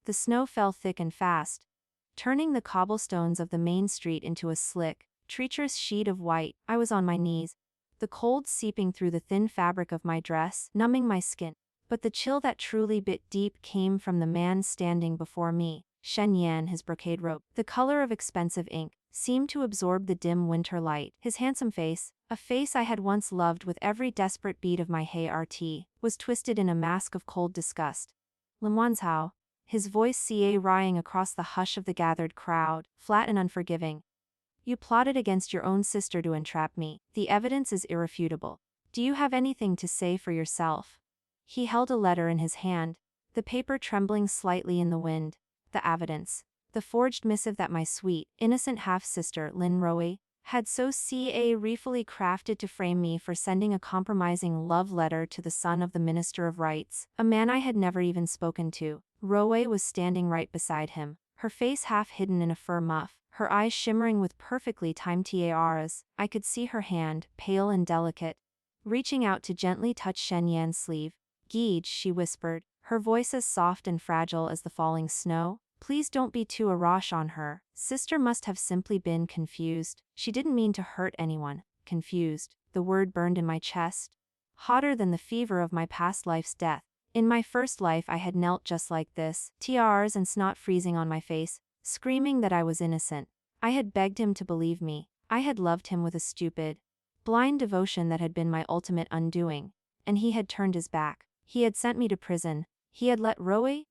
The snow fell thick and fast, turning the cobblestones of the main street into a slick, treacherous sheet of white. I was on my knees, the cold seeping through the thin fabric of my dress, numbing my skin. But the chill that truly bit deep came from the man standing before me. Shen Yan, his brocade robe, the color of expensive ink, seemed to absorb the dim winter light. His handsome face, a face I had once loved with every desperate beat of my heart, was twisted in a mask of cold disgust. Limwanzhao, his voice rang across the hush of the gathered crowd, flat and unforgiving. You plotted against your own sister to entrap me. The evidence is irrefutable. Do you have anything to say for yourself? He held a letter in his hand, the paper trembling slightly in the wind. The evidence. The forged missive that my sweet, innocent half-sister, Lin Roe, had so carefully crafted to frame me for sending a compromising love letter to the son of the Minister of Rights, a man I had never even spoken to. Roe was standing right beside him, her face half hidden in a fur muff, her eyes shimmering with perfectly timed tiaras. I could see her hand, pale and delicate, reaching out to gently touch Shen Yan's sleeve. "Gage," she whispered, her voice as soft and fragile as the falling snow. "Please don't be too rash on her. Sister must have simply been confused. She didn't mean to hurt anyone." Confused. The word burned in my chest, hotter than the fever of my past life's death. In my first life I had knelt just like this, tears and snot freezing on my face, screaming that I was innocent. I had begged him to believe me. I had loved him with a stupid, blind devotion that had been my ultimate undoing. And he had turned his back. He had sent me to prison. He had let Roe,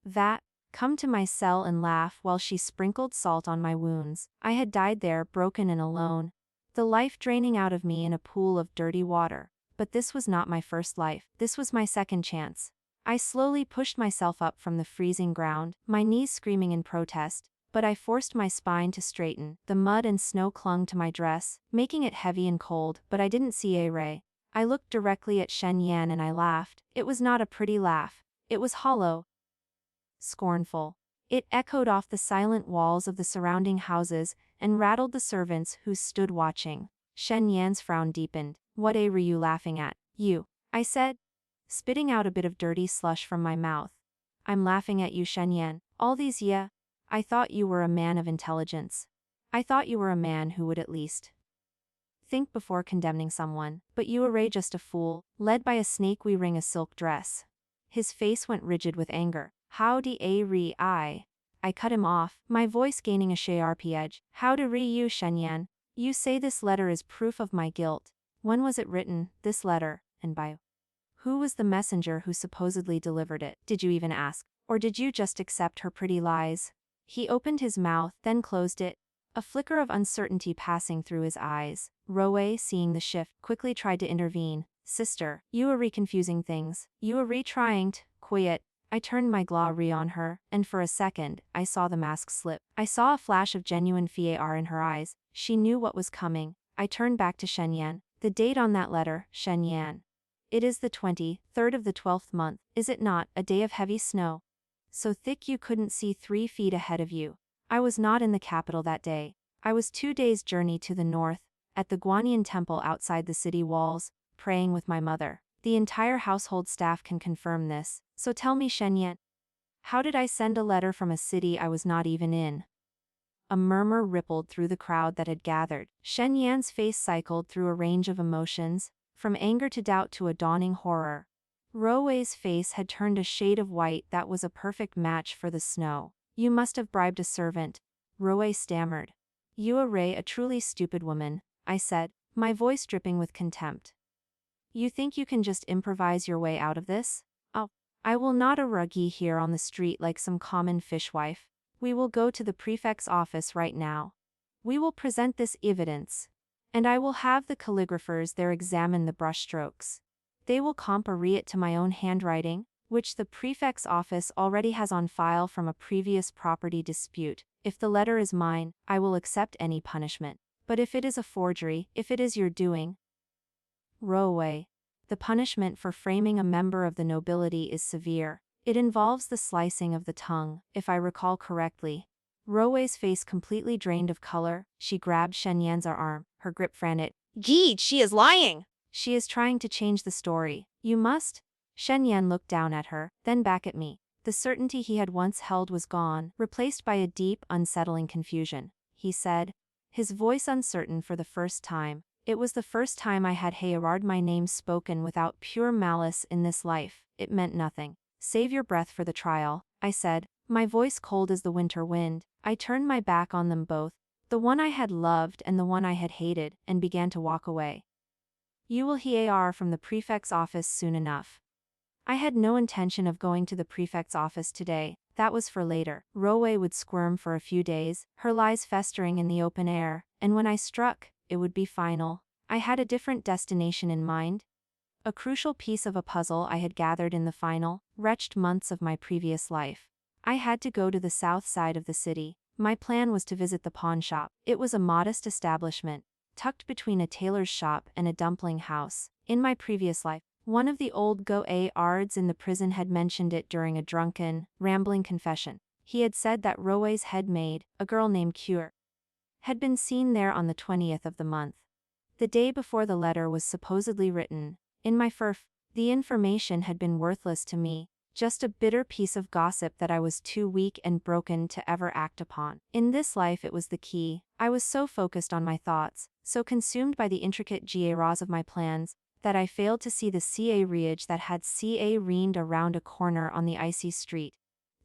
come to my cell and laugh while she sprinkled salt on my wounds. I had died there, broken and alone, the life draining out of me in a pool of dirty water. But this was not my first life. This was my second chance. I slowly pushed myself up from the freezing ground, my knees screaming in protest, but I forced my spine to straighten. The mud and snow clung to my dress, making it heavy and cold, but I didn't see a ray. I looked directly at Shen Yan and I laughed. It was not a pretty laugh. It was hollow, scornful. It echoed off the silent walls of the surrounding houses and rattled the servants who stood watching. Shen Yan's frown deepened. "What were you laughing at?" "You," I said, spitting out a bit of dirty slush from my mouth. "I'm laughing at you, Shen Yan. All these years, I thought you were a man of intelligence. I thought you were a man who would at least think before condemning someone. But you are just a fool, led by a snake wearing a silk dress." His face went rigid with anger. "How do I cut him off, my voice gaining a sharp edge. "How do you, Shen Yan? You say this letter is proof of my guilt. When was it written, this letter, and by who was the messenger who supposedly delivered it? Did you even ask? Or did you just accept her pretty lies?" He opened his mouth, then closed it, a flicker of uncertainty passing through his eyes. Roe, seeing the shift, quickly tried to intervene. "Sister, you are reconfusing things. You are trying to quiet." I turned my glory on her, and for a second, I saw the mask slip. I saw a flash of genuine fear in her eyes. She knew what was coming. I turned back to Shen Yan. "The date on that letter, Shen Yan. It is the 23rd of the 12th month, is it not, a day of heavy snow? So thick you couldn't see 3 feet ahead of you." I was not in the capital that day. I was 2 days' journey to the north, at the Guanyin temple outside the city walls, praying with my mother. The entire household staff can confirm this. So tell me, Shen Yan, how did I send a letter from a city I was not even in? A murmur rippled through the crowd that had gathered. Shen Yan's face cycled through a range of emotions, from anger to doubt to a dawning horror. Roe's face had turned a shade of white that was a perfect match for the snow. "You must have bribed a servant," Roe stammered. "You are a truly stupid woman," I said, my voice dripping with contempt. "You think you can just improvise your way out of this? Oh, I will not arrug ye here on the street like some common fishwife. We will go to the prefect's office right now. We will present this evidence, and I will have the calligraphers there examine the brushstrokes. They will compare it to my own handwriting, which the prefect's office already has on file from a previous property dispute. If the letter is mine, I will accept any punishment. But if it is a forgery, if it is your doing, Roe, the punishment for framing a member of the nobility is severe. It involves the slicing of the tongue, if I recall correctly." Roe's face completely drained of color. She grabbed Shen Yan's arm, her grip frantic. "Gee, she is lying! She is trying to change the story. You must." Shen Yan looked down at her, then back at me. The certainty he had once held was gone, replaced by a deep, unsettling confusion. He said, his voice uncertain for the first time. It was the first time I had heard my name spoken without pure malice in this life. It meant nothing. Save your breath for the trial, I said, my voice cold as the winter wind. I turned my back on them both, the one I had loved and the one I had hated, and began to walk away. You will hear from the prefect's office soon enough. I had no intention of going to the prefect's office today. That was for later. Rowe would squirm for a few days, her lies festering in the open air, and when I struck, it would be final. I had a different destination in mind. A crucial piece of a puzzle I had gathered in the final, wretched months of my previous life. I had to go to the south side of the city. My plan was to visit the pawn shop. It was a modest establishment, tucked between a tailor's shop and a dumpling house. In my previous life, one of the old guards in the prison had mentioned it during a drunken, rambling confession. He had said that Rowe's head maid, a girl named Cure, had been seen there on the 20th of the month, the day before the letter was supposedly written. In my the information had been worthless to me, just a bitter piece of gossip that I was too weak and broken to ever act upon. In this life it was the key. I was so focused on my thoughts, so consumed by the intricate GARs of my plans, that I failed to see the carriage that had careened around a corner on the icy street.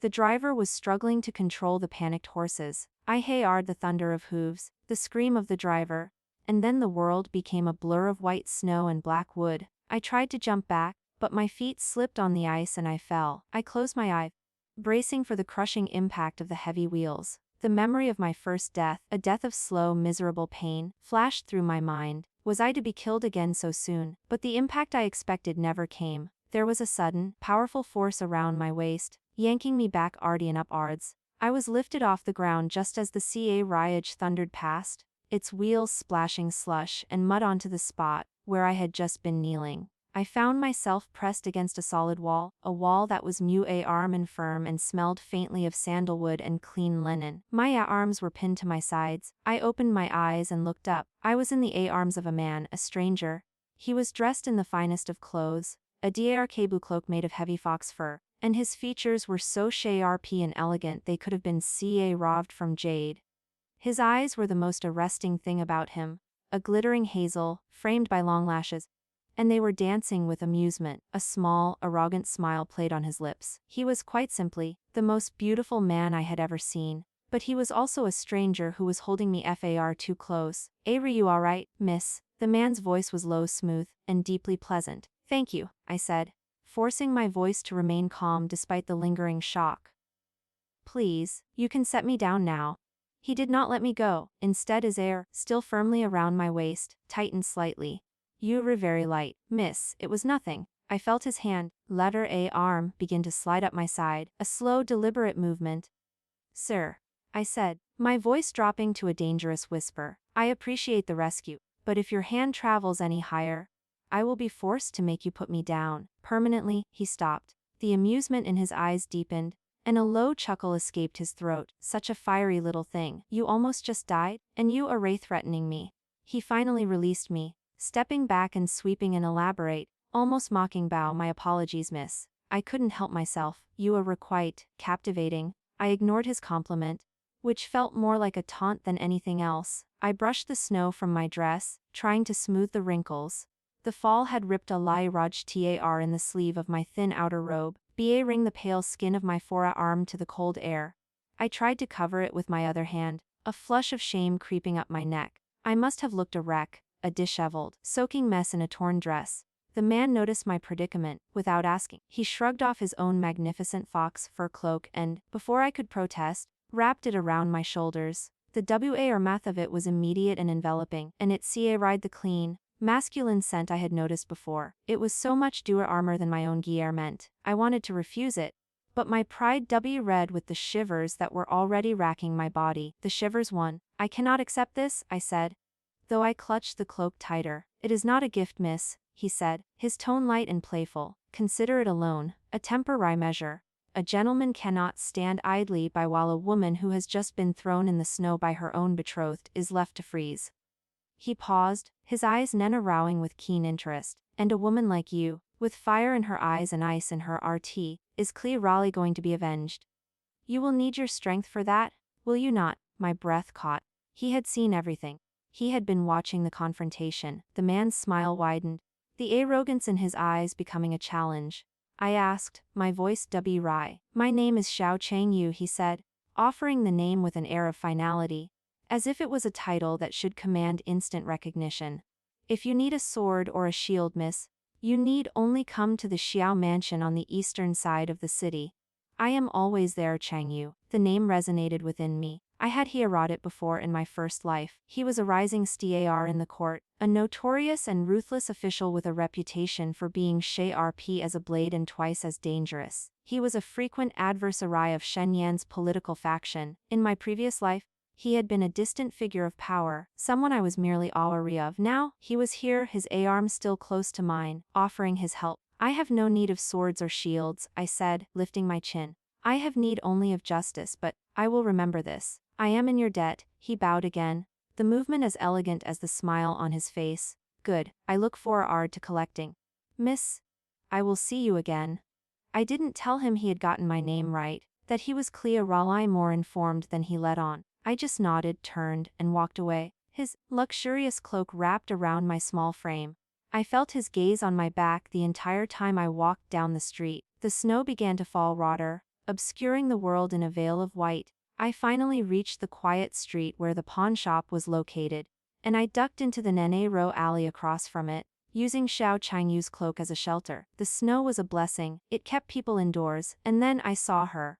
The driver was struggling to control the panicked horses. I heard the thunder of hooves, the scream of the driver, and then the world became a blur of white snow and black wood. I tried to jump back, but my feet slipped on the ice and I fell. I closed my eyes, bracing for the crushing impact of the heavy wheels. The memory of my first death, a death of slow, miserable pain, flashed through my mind. Was I to be killed again so soon? But the impact I expected never came. There was a sudden, powerful force around my waist, yanking me back and upwards. I was lifted off the ground just as the carriage thundered past, its wheels splashing slush and mud onto the spot where I had just been kneeling. I found myself pressed against a solid wall, a wall that was arm and firm and smelled faintly of sandalwood and clean linen. My arms were pinned to my sides. I opened my eyes and looked up. I was in the arms of a man, a stranger. He was dressed in the finest of clothes, a blue cloak made of heavy fox fur, and his features were so sharp and elegant they could have been carved from jade. His eyes were the most arresting thing about him, a glittering hazel, framed by long lashes, and they were dancing with amusement. A small, arrogant smile played on his lips. He was quite simply the most beautiful man I had ever seen, but he was also a stranger who was holding me far too close. "Are you all right, miss?" The man's voice was low, smooth, and deeply pleasant. "Thank you," I said, forcing my voice to remain calm despite the lingering shock. "Please, you can set me down now." He did not let me go. Instead, his air, still firmly around my waist, tightened slightly. "You were very light, miss." It was nothing. I felt his hand, letter arm, begin to slide up my side, a slow, deliberate movement. "Sir," I said, my voice dropping to a dangerous whisper, "I appreciate the rescue, but if your hand travels any higher, I will be forced to make you put me down permanently." He stopped. The amusement in his eyes deepened, and a low chuckle escaped his throat. "Such a fiery little thing. You almost just died, and you are threatening me." He finally released me, stepping back and sweeping an elaborate, almost mocking bow. "My apologies, miss. I couldn't help myself. You are quite captivating." I ignored his compliment, which felt more like a taunt than anything else. I brushed the snow from my dress, trying to smooth the wrinkles. The fall had ripped a large tar in the sleeve of my thin outer robe, baring the pale skin of my forearm to the cold air. I tried to cover it with my other hand, a flush of shame creeping up my neck. I must have looked a wreck, a disheveled, soaking mess in a torn dress. The man noticed my predicament, without asking. He shrugged off his own magnificent fox fur cloak and, before I could protest, wrapped it around my shoulders. The aftermath of it was immediate and enveloping, and it carried the clean, masculine scent I had noticed before. It was so much dour armor than my own gear meant. I wanted to refuse it, but my pride read with the shivers that were already racking my body. The shivers won. "I cannot accept this," I said, though I clutched the cloak tighter. "It is not a gift, miss," he said, his tone light and playful. "Consider it a loan, a temporary measure. A gentleman cannot stand idly by while a woman who has just been thrown in the snow by her own betrothed is left to freeze." He paused, his eyes narrowing with keen interest. "And a woman like you, with fire in her eyes and ice in her Is Clea Raleigh going to be avenged? You will need your strength for that, will you not? My breath caught. He had seen everything. He had been watching the confrontation. The man's smile widened, the arrogance in his eyes becoming a challenge. I asked, my voice wry. My name is Xiao Changyu, he said, offering the name with an air of finality, as if it was a title that should command instant recognition. If you need a sword or a shield, miss, you need only come to the Xiao mansion on the eastern side of the city. I am always there, Changyu. The name resonated within me. I had heard it before in my first life. He was a rising star in the court, a notorious and ruthless official with a reputation for being sharp as a blade and twice as dangerous. He was a frequent adversary of Shenyan's political faction. In my previous life, he had been a distant figure of power, someone I was merely wary of. Now, he was here, his arm still close to mine, offering his help. I have no need of swords or shields, I said, lifting my chin. I have need only of justice, but I will remember this. I am in your debt. He bowed again, the movement as elegant as the smile on his face. Good, I look forward to collecting. Miss, I will see you again. I didn't tell him he had gotten my name right, that he was Clea Raleigh, more informed than he let on. I just nodded, turned, and walked away, his luxurious cloak wrapped around my small frame. I felt his gaze on my back the entire time I walked down the street. The snow began to fall rawer, obscuring the world in a veil of white. I finally reached the quiet street where the pawn shop was located, and I ducked into the Nene Row alley across from it, using Xiao Changyu's cloak as a shelter. The snow was a blessing, it kept people indoors, and then I saw her.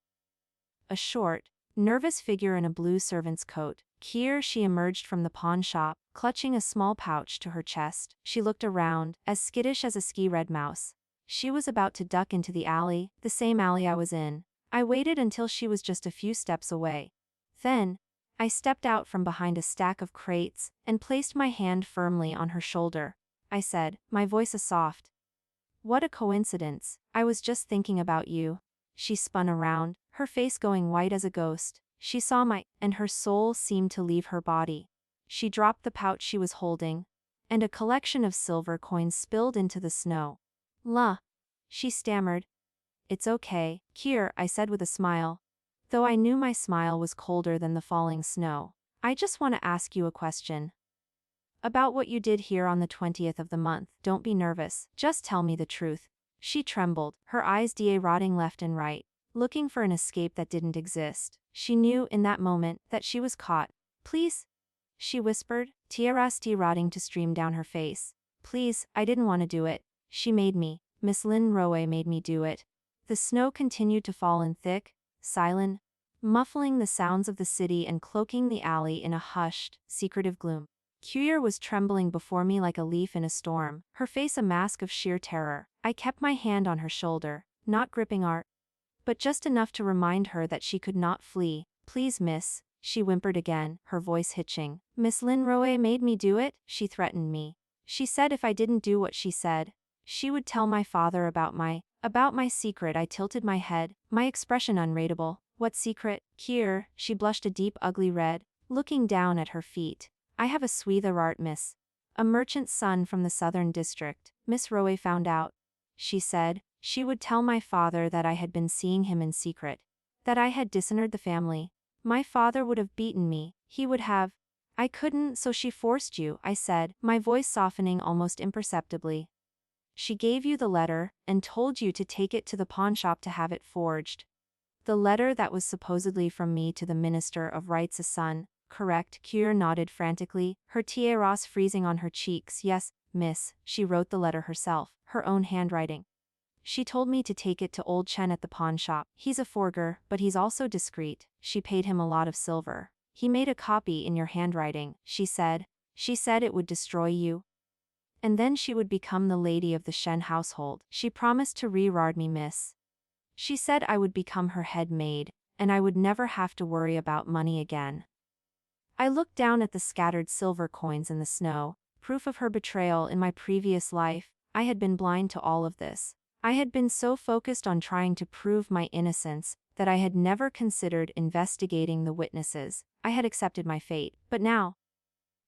A short, nervous figure in a blue servant's coat. Here she emerged from the pawn shop, clutching a small pouch to her chest. She looked around, as skittish as a ski-red mouse. She was about to duck into the alley, the same alley I was in. I waited until she was just a few steps away. Then, I stepped out from behind a stack of crates, and placed my hand firmly on her shoulder. I said, my voice soft. What a coincidence, I was just thinking about you. She spun around, her face going white as a ghost. She saw and her soul seemed to leave her body. She dropped the pouch she was holding, and a collection of silver coins spilled into the snow. La, she stammered. It's okay, Kier, I said with a smile, though I knew my smile was colder than the falling snow. I just want to ask you a question. About what you did here on the 20th of the month. Don't be nervous, just tell me the truth. She trembled, her eyes rotting left and right, looking for an escape that didn't exist. She knew in that moment that she was caught. Please, she whispered, tears rotting to stream down her face. Please, I didn't want to do it. She made me. Miss Lin Rowe made me do it. The snow continued to fall in thick, silent, muffling the sounds of the city and cloaking the alley in a hushed, secretive gloom. Kier was trembling before me like a leaf in a storm, her face a mask of sheer terror. I kept my hand on her shoulder, not gripping art, but just enough to remind her that she could not flee. Please, miss, she whimpered again, her voice hitching. Miss Lin Rowe made me do it, she threatened me. She said if I didn't do what she said, she would tell my father about my secret. I tilted my head, my expression unreadable. What secret? Kier, she blushed a deep ugly red, looking down at her feet. I have a sweetheart, miss. A merchant's son from the southern district. Miss Rowe found out. She said she would tell my father that I had been seeing him in secret, that I had dishonored the family. My father would have beaten me, he would have. I couldn't, so she forced you, I said, my voice softening almost imperceptibly. She gave you the letter, and told you to take it to the pawnshop to have it forged. The letter that was supposedly from me to the Minister of Right's son, correct? Kier nodded frantically, her tears freezing on her cheeks. Yes, miss, she wrote the letter herself, her own handwriting. She told me to take it to old Chen at the pawnshop. He's a forger, but he's also discreet. She paid him a lot of silver. He made a copy in your handwriting, she said. She said it would destroy you. And then she would become the lady of the Shen household. She promised to reward me, miss. She said I would become her head maid, and I would never have to worry about money again. I looked down at the scattered silver coins in the snow, proof of her betrayal. In my previous life, I had been blind to all of this. I had been so focused on trying to prove my innocence that I had never considered investigating the witnesses. I had accepted my fate, but now.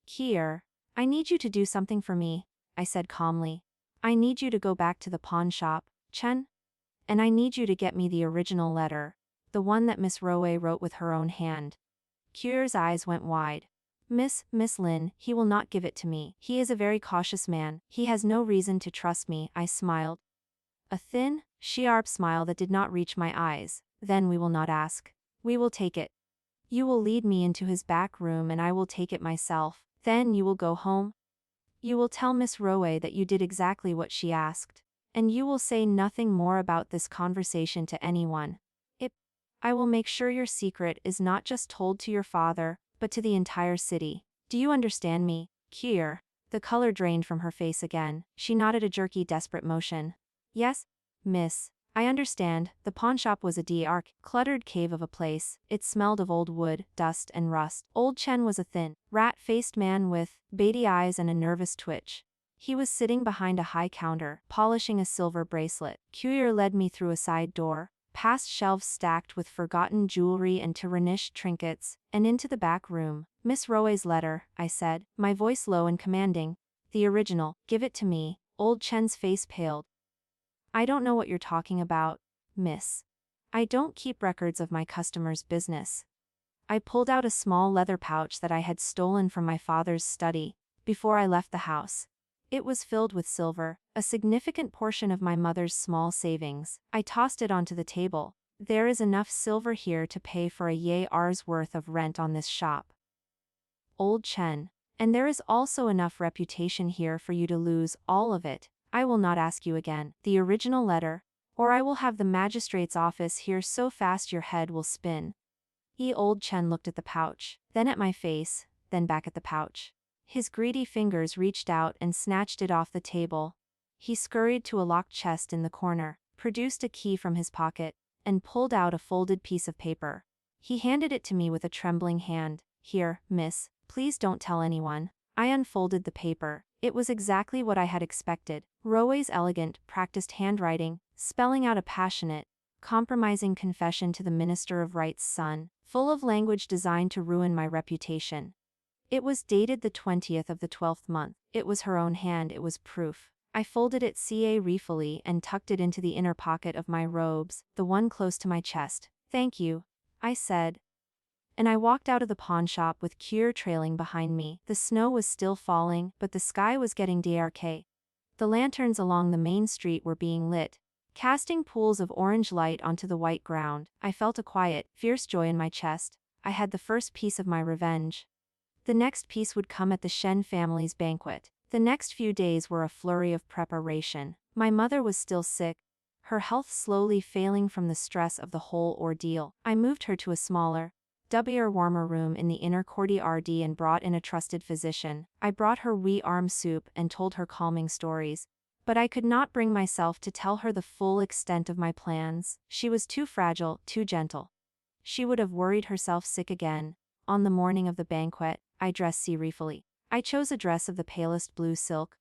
Kier, I need you to do something for me, I said calmly. I need you to go back to the pawn shop, Chen. And I need you to get me the original letter. The one that Miss Rowe wrote with her own hand. Kier's eyes went wide. Miss Lin, he will not give it to me. He is a very cautious man. He has no reason to trust me, I smiled. A thin, sharp smile that did not reach my eyes. Then we will not ask. We will take it. You will lead me into his back room and I will take it myself. Then you will go home. You will tell Miss Rowe that you did exactly what she asked. And you will say nothing more about this conversation to anyone. I will make sure your secret is not just told to your father, but to the entire city. Do you understand me, Kier? The color drained from her face again. She nodded a jerky, desperate motion. Yes, miss. I understand. The pawnshop was a dark, cluttered cave of a place. It smelled of old wood, dust and rust. Old Chen was a thin, rat-faced man with beady eyes and a nervous twitch. He was sitting behind a high counter, polishing a silver bracelet. Kier led me through a side door, past shelves stacked with forgotten jewelry and tarnished trinkets, and into the back room. Miss Rowe's letter, I said, my voice low and commanding. The original, give it to me. Old Chen's face paled. I don't know what you're talking about, miss. I don't keep records of my customers' business. I pulled out a small leather pouch that I had stolen from my father's study, before I left the house. It was filled with silver, a significant portion of my mother's small savings. I tossed it onto the table. There is enough silver here to pay for a year's worth of rent on this shop. Old Chen. And there is also enough reputation here for you to lose all of it. I will not ask you again. The original letter, or I will have the magistrate's office here so fast your head will spin. Old Chen looked at the pouch, then at my face, then back at the pouch. His greedy fingers reached out and snatched it off the table. He scurried to a locked chest in the corner, produced a key from his pocket, and pulled out a folded piece of paper. He handed it to me with a trembling hand. Here, miss, please don't tell anyone. I unfolded the paper. It was exactly what I had expected. Rowe's elegant, practiced handwriting, spelling out a passionate, compromising confession to the Minister of Right's son, full of language designed to ruin my reputation. It was dated the 20th of the 12th month. It was her own hand, it was proof. I folded it carefully and tucked it into the inner pocket of my robes, the one close to my chest. Thank you, I said. And I walked out of the pawnshop with Kier trailing behind me. The snow was still falling, but the sky was getting dark. The lanterns along the main street were being lit, casting pools of orange light onto the white ground. I felt a quiet, fierce joy in my chest. I had the first piece of my revenge. The next piece would come at the Shen family's banquet. The next few days were a flurry of preparation. My mother was still sick, her health slowly failing from the stress of the whole ordeal. I moved her to a smaller, warmer room in the inner courtyard and brought in a trusted physician. I brought her arm soup and told her calming stories. But I could not bring myself to tell her the full extent of my plans. She was too fragile, too gentle. She would have worried herself sick again. On the morning of the banquet, I dressed seriously. I chose a dress of the palest blue silk,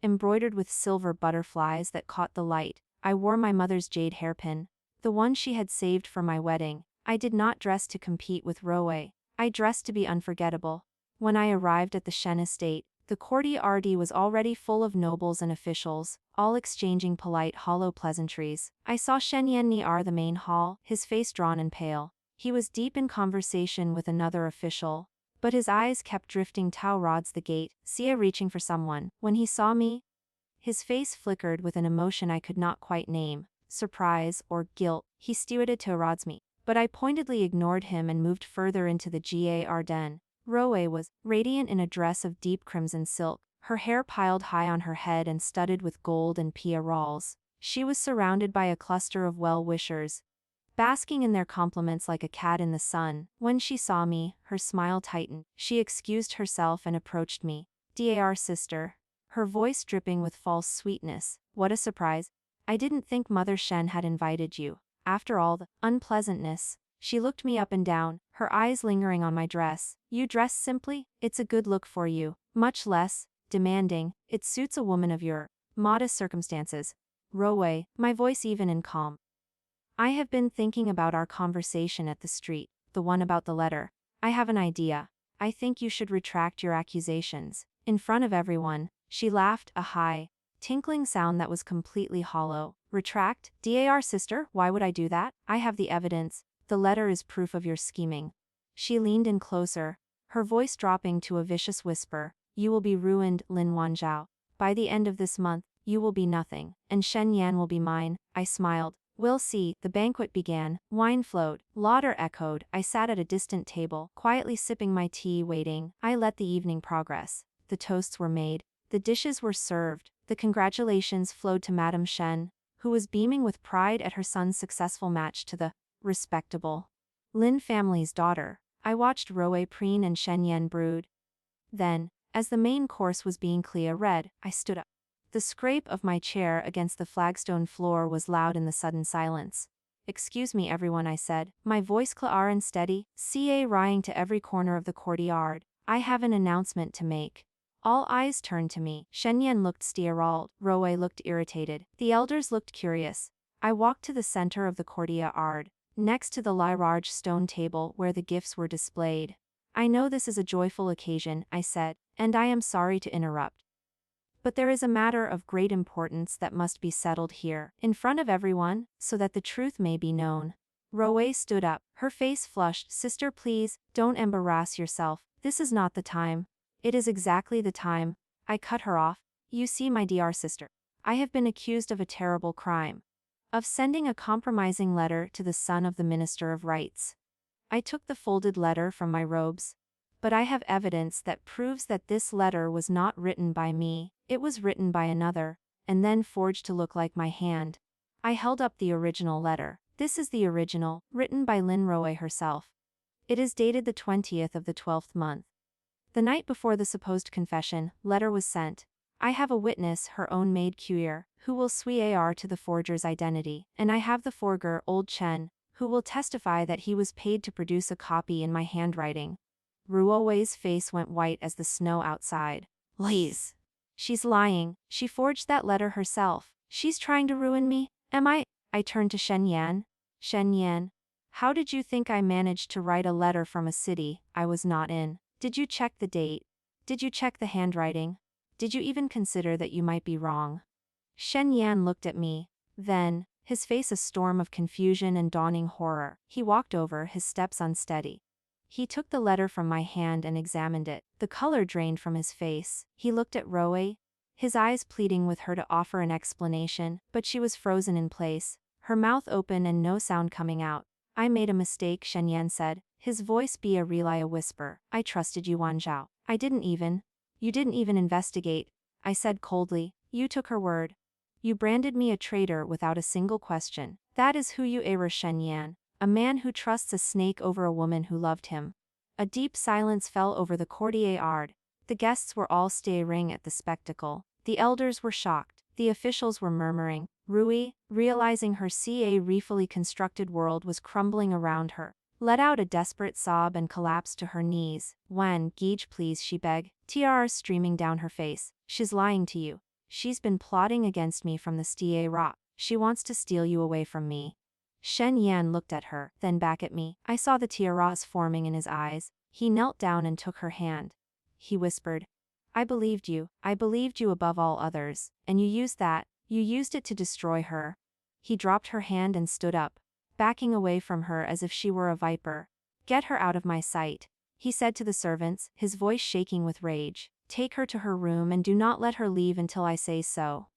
embroidered with silver butterflies that caught the light. I wore my mother's jade hairpin, the one she had saved for my wedding. I did not dress to compete with Rowe. I dressed to be unforgettable. When I arrived at the Shen estate, the courtyard was already full of nobles and officials, all exchanging polite hollow pleasantries. I saw Shen Yan near the main hall, his face drawn and pale. He was deep in conversation with another official, but his eyes kept drifting towards the gate, reaching for someone. When he saw me, his face flickered with an emotion I could not quite name, surprise or guilt. He stewarded towards me, but I pointedly ignored him and moved further into the garden. Rowe was radiant in a dress of deep crimson silk, her hair piled high on her head and studded with gold and pierrons. She was surrounded by a cluster of well-wishers, basking in their compliments like a cat in the sun. When she saw me, her smile tightened. She excused herself and approached me. Dar sister. Her voice dripping with false sweetness. What a surprise. I didn't think Mother Shen had invited you. After all the unpleasantness. She looked me up and down, her eyes lingering on my dress. You dress simply, it's a good look for you. Much less demanding, it suits a woman of your modest circumstances. Rowe, my voice even and calm. I have been thinking about our conversation at the street, the one about the letter. I have an idea. I think you should retract your accusations. In front of everyone, she laughed, a high, tinkling sound that was completely hollow. Retract? Dar sister, why would I do that? I have the evidence. The letter is proof of your scheming. She leaned in closer, her voice dropping to a vicious whisper. You will be ruined, Lin Wanzhao. By the end of this month, you will be nothing, and Shen Yan will be mine. I smiled. We'll see. The banquet began. Wine flowed. Laughter echoed. I sat at a distant table, quietly sipping my tea, waiting. I let the evening progress. The toasts were made. The dishes were served. The congratulations flowed to Madame Shen, who was beaming with pride at her son's successful match to the respectable Lin family's daughter. I watched Roe preen and Shen Yan brood. Then, as the main course was being read, I stood up. The scrape of my chair against the flagstone floor was loud in the sudden silence. Excuse me everyone, I said, my voice clear and steady, rhying to every corner of the courtyard. I have an announcement to make. All eyes turned to me. Shen Yan looked startled. Roe looked irritated. The elders looked curious. I walked to the center of the courtyard, next to the large stone table where the gifts were displayed. I know this is a joyful occasion, I said, and I am sorry to interrupt. But there is a matter of great importance that must be settled here, in front of everyone, so that the truth may be known. Roe stood up, her face flushed. Sister, please, don't embarrass yourself. This is not the time. It is exactly the time. I cut her off. You see, my dear sister, I have been accused of a terrible crime. Of sending a compromising letter to the son of the Minister of Rights. I took the folded letter from my robes. But I have evidence that proves that this letter was not written by me. It was written by another, and then forged to look like my hand. I held up the original letter. This is the original, written by Lin Roe herself. It is dated the 20th of the 12th month. The night before the supposed confession, letter was sent. I have a witness, her own maid Kuir, who will swear to the forger's identity, and I have the forger, old Chen, who will testify that he was paid to produce a copy in my handwriting. Ruowei's face went white as the snow outside. Lies. She's lying. She forged that letter herself. She's trying to ruin me. Am I? I turned to Shen Yan. Shen Yan, how did you think I managed to write a letter from a city I was not in? Did you check the date? Did you check the handwriting? Did you even consider that you might be wrong? Shen Yan looked at me. Then, his face a storm of confusion and dawning horror. He walked over, his steps unsteady. He took the letter from my hand and examined it. The color drained from his face. He looked at Roe, his eyes pleading with her to offer an explanation, but she was frozen in place, her mouth open and no sound coming out. I made a mistake, Shen Yan said, his voice be a whisper. I trusted you, Wanzhao. You didn't even investigate. I said coldly. You took her word. You branded me a traitor without a single question. That is who you are, Shen Yan. A man who trusts a snake over a woman who loved him. A deep silence fell over the courtyard. The guests were all staring at the spectacle. The elders were shocked. The officials were murmuring. Rui, realizing her fully constructed world was crumbling around her, let out a desperate sob and collapsed to her knees. Wan, Geej, please, she begged, tears streaming down her face. She's lying to you. She's been plotting against me from the Stie Rock. She wants to steal you away from me. Shen Yan looked at her, then back at me. I saw the tears forming in his eyes. He knelt down and took her hand. He whispered, I believed you above all others, and you used it to destroy her. He dropped her hand and stood up, backing away from her as if she were a viper. Get her out of my sight, he said to the servants, his voice shaking with rage. Take her to her room and do not let her leave until I say so.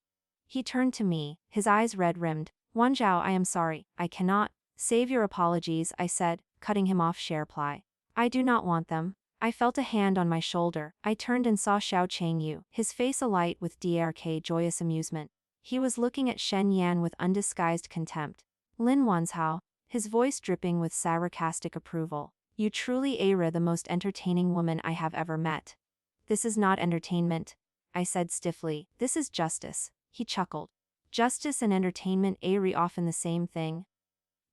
He turned to me, his eyes red-rimmed. Wanzhao, I am sorry, I cannot. Save your apologies, I said, cutting him off sharply. I do not want them. I felt a hand on my shoulder. I turned and saw Xiao Changyu, his face alight with joyous amusement. He was looking at Shen Yan with undisguised contempt. Lin Wanzhao, his voice dripping with sarcastic approval. You truly are the most entertaining woman I have ever met. This is not entertainment, I said stiffly. This is justice. He chuckled. Justice and entertainment are often the same thing.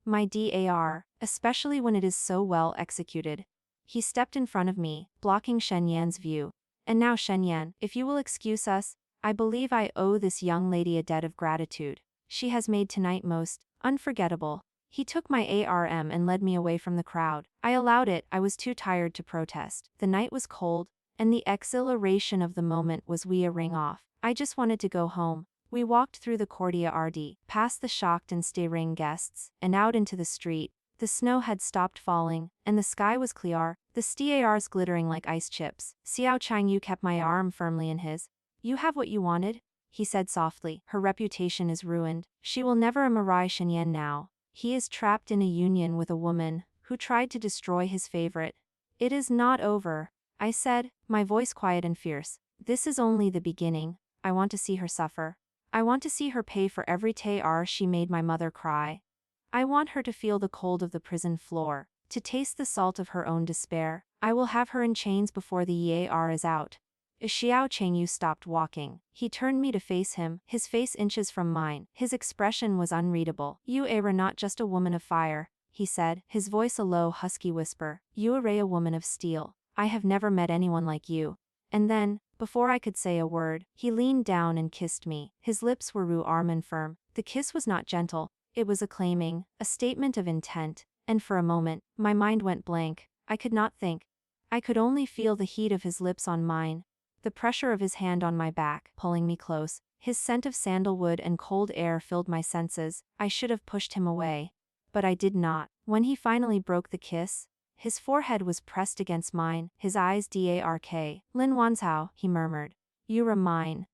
My dar, especially when it is so well executed. He stepped in front of me, blocking Shen Yan's view. And now Shen Yan, if you will excuse us, I believe I owe this young lady a debt of gratitude. She has made tonight most unforgettable. He took my arm and led me away from the crowd. I allowed it, I was too tired to protest. The night was cold, and the exhilaration of the moment was wearing off. I just wanted to go home. We walked through the courtyard, past the shocked and staring guests, and out into the street. The snow had stopped falling, and the sky was clear, the stars glittering like ice chips. Xiao Changyu kept my arm firmly in his. You have what you wanted? He said softly. Her reputation is ruined. She will never marry Shenyan now. He is trapped in a union with a woman who tried to destroy his favorite. It is not over, I said, my voice quiet and fierce. This is only the beginning. I want to see her suffer. I want to see her pay for every tear she made my mother cry. I want her to feel the cold of the prison floor, to taste the salt of her own despair. I will have her in chains before the year is out. Xiao Chengyu stopped walking. He turned me to face him, his face inches from mine. His expression was unreadable. You are not just a woman of fire, he said, his voice a low husky whisper. You are a woman of steel. I have never met anyone like you. And then, before I could say a word, he leaned down and kissed me. His lips were warm and firm. The kiss was not gentle. It was acclaiming, a statement of intent, and for a moment, my mind went blank. I could not think. I could only feel the heat of his lips on mine, the pressure of his hand on my back, pulling me close. His scent of sandalwood and cold air filled my senses. I should have pushed him away. But I did not. When he finally broke the kiss, his forehead was pressed against mine, his eyes dark. Lin Wanzhao, he murmured. You are mine.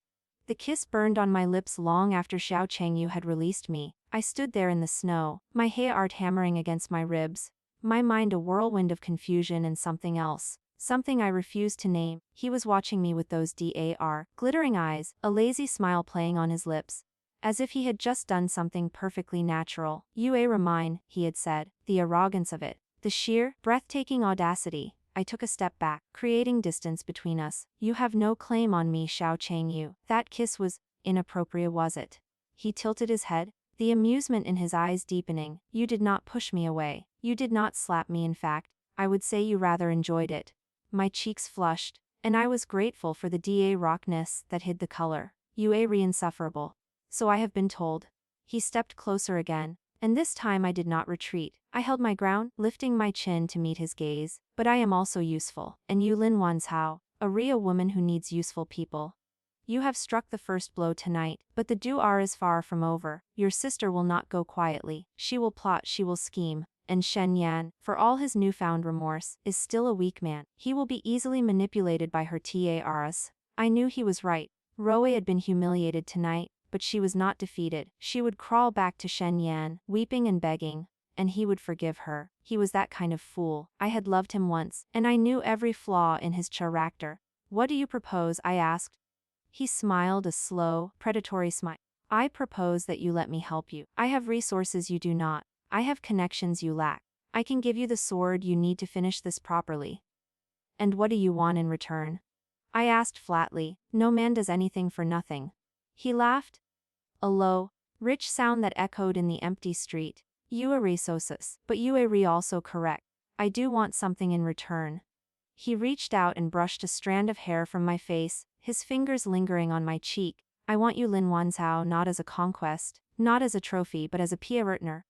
The kiss burned on my lips long after Xiao Chengyu had released me. I stood there in the snow, my heart hammering against my ribs, my mind a whirlwind of confusion and something else, something I refused to name. He was watching me with those glittering eyes, a lazy smile playing on his lips, as if he had just done something perfectly natural. You are mine, he had said, the arrogance of it, the sheer, breathtaking audacity. I took a step back, creating distance between us. You have no claim on me, Xiao Chengyu. That kiss was inappropriate, was it? He tilted his head, the amusement in his eyes deepening. You did not push me away. You did not slap me. In fact, I would say you rather enjoyed it. My cheeks flushed, and I was grateful for the rockness that hid the color. You are insufferable. So I have been told. He stepped closer again, and this time I did not retreat. I held my ground, lifting my chin to meet his gaze. But I am also useful, and you Lin Wanzhao, a real woman who needs useful people. You have struck the first blow tonight, but the duel is far from over. Your sister will not go quietly. She will plot, she will scheme. And Shen Yan, for all his newfound remorse, is still a weak man. He will be easily manipulated by her TARs. I knew he was right. Roe had been humiliated tonight, but she was not defeated. She would crawl back to Shen Yan, weeping and begging, and he would forgive her. He was that kind of fool. I had loved him once, and I knew every flaw in his character. What do you propose? I asked. He smiled a slow, predatory smile. I propose that you let me help you. I have resources you do not. I have connections you lack. I can give you the sword you need to finish this properly. And what do you want in return? I asked flatly. No man does anything for nothing. He laughed. A low, rich sound that echoed in the empty street. You are sosus, but you are also correct. I do want something in return. He reached out and brushed a strand of hair from my face, his fingers lingering on my cheek. I want you Lin Wanzhao not as a conquest, not as a trophy but as a Pierretner.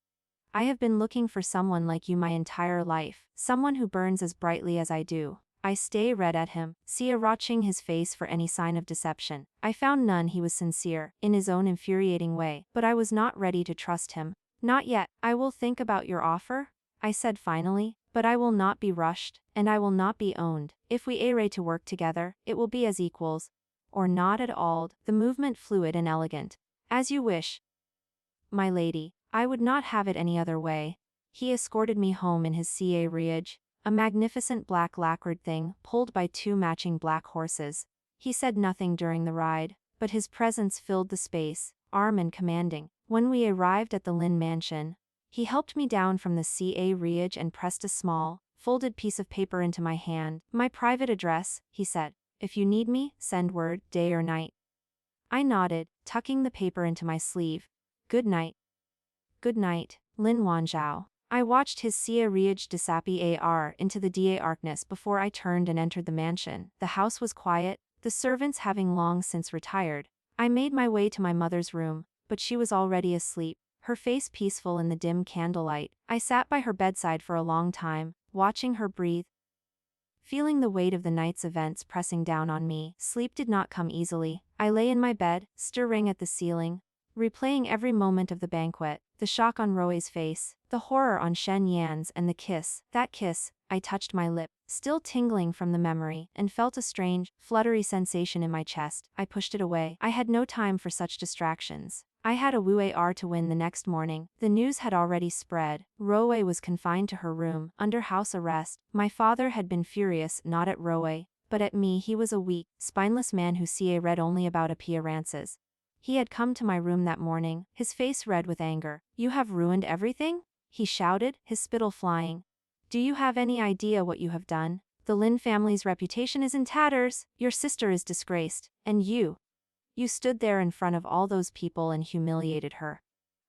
I have been looking for someone like you my entire life, someone who burns as brightly as I do. I stared at him, watching his face for any sign of deception. I found none. He was sincere, in his own infuriating way, but I was not ready to trust him. Not yet. I will think about your offer, I said finally, but I will not be rushed, and I will not be owned. If we are to work together, it will be as equals. Or not at all, the movement fluid and elegant. As you wish. My lady, I would not have it any other way. He escorted me home in his carriage, a magnificent black lacquered thing pulled by two matching black horses. He said nothing during the ride, but his presence filled the space, arm and commanding. When we arrived at the Lin mansion, he helped me down from the carriage and pressed a small, folded piece of paper into my hand. My private address, he said. If you need me, send word, day or night. I nodded, tucking the paper into my sleeve. Good night. Good night, Lin Wanzhao. I watched his carriage disappear into the darkness before I turned and entered the mansion. The house was quiet, the servants having long since retired. I made my way to my mother's room, but she was already asleep, her face peaceful in the dim candlelight. I sat by her bedside for a long time, watching her breathe. Feeling the weight of the night's events pressing down on me, sleep did not come easily. I lay in my bed, staring at the ceiling, replaying every moment of the banquet, the shock on Roe's face, the horror on Shen Yan's, and the kiss. That kiss. I touched my lip, still tingling from the memory, and felt a strange, fluttery sensation in my chest. I pushed it away. I had no time for such distractions. I had a Wu-ar to win the next morning. The news had already spread. Roe was confined to her room, under house arrest. My father had been furious, not at Roe, but at me. He was a weak, spineless man who read only about appearances. He had come to my room that morning, his face red with anger. "You have ruined everything?" he shouted, his spittle flying. "Do you have any idea what you have done? The Lin family's reputation is in tatters, your sister is disgraced, and you stood there in front of all those people and humiliated her."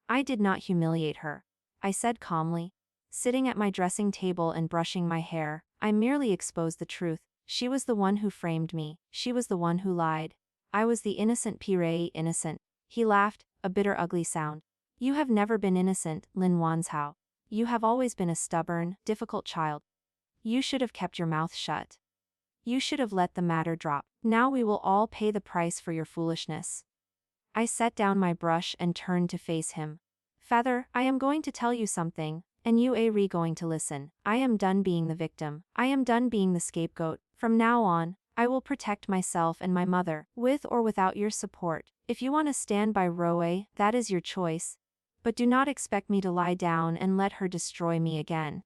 "I did not humiliate her," I said calmly. Sitting at my dressing table and brushing my hair, I merely exposed the truth. She was the one who framed me, she was the one who lied. I was the innocent Pirei innocent. He laughed, a bitter ugly sound. "You have never been innocent, Lin Wanzhao. You have always been a stubborn, difficult child. You should have kept your mouth shut. You should have let the matter drop. Now we will all pay the price for your foolishness." I set down my brush and turned to face him. "Father, I am going to tell you something, and you are going to listen. I am done being the victim. I am done being the scapegoat. From now on, I will protect myself and my mother, with or without your support. If you want to stand by Roe, that is your choice. But do not expect me to lie down and let her destroy me again."